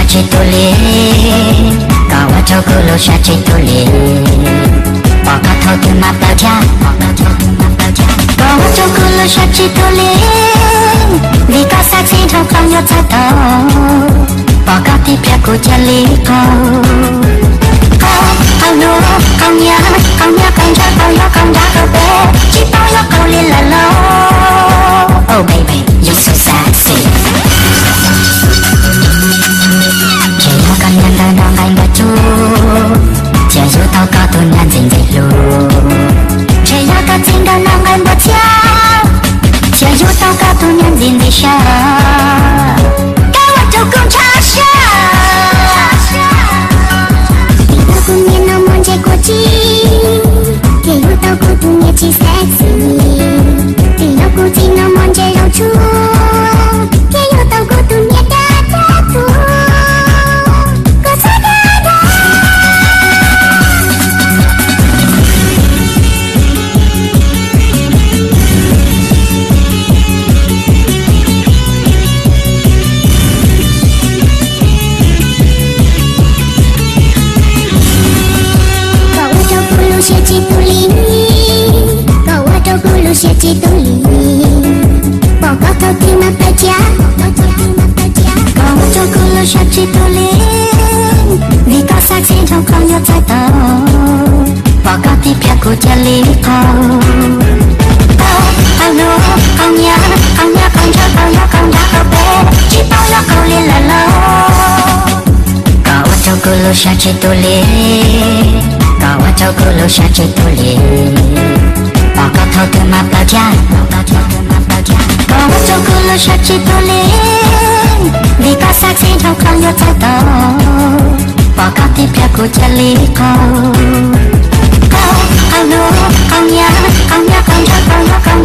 Chituli, kawa chokulu sha chituli, baka thotu mapaja, kawa chokulu sha chituli, vika saksi thokang yo chato, baka tipya kuchali ko, no, kong ya kong cha kong da ko be, chipo yo ko li la lo, oh baby, you're so sexy. Nhân đời nào ngày một chút chỉ dù tao có tu nhân dình dệt lù chỉ dù tao chính đời nào ngày một cha chỉ dù tao có tu nhân dình dệt xa cái vật châu cũng cha xa thì tao cũng nhìn nó muốn chạy của chi thì dù tao có tu nhân chỉ sexy thì nó cũng chính nó muốn chạy đâu chú thì dù tao có tu nhân đã tu chituli, baka thotu mapaja, kawa chokulu sha chituli, vika saksi thokang yo chato, baka tipya kuchali ko, no, kong ya kong cha kong da ko be, chipo yo ko li la lo, kawa chokulu sha chituli, kawa chokulu sha chituli. Baka thotu mapaja, kawa chokulu sha chituli, vika saksi thokang yo chato, baka tipya kuchali ko, no, kong ya kong cha kong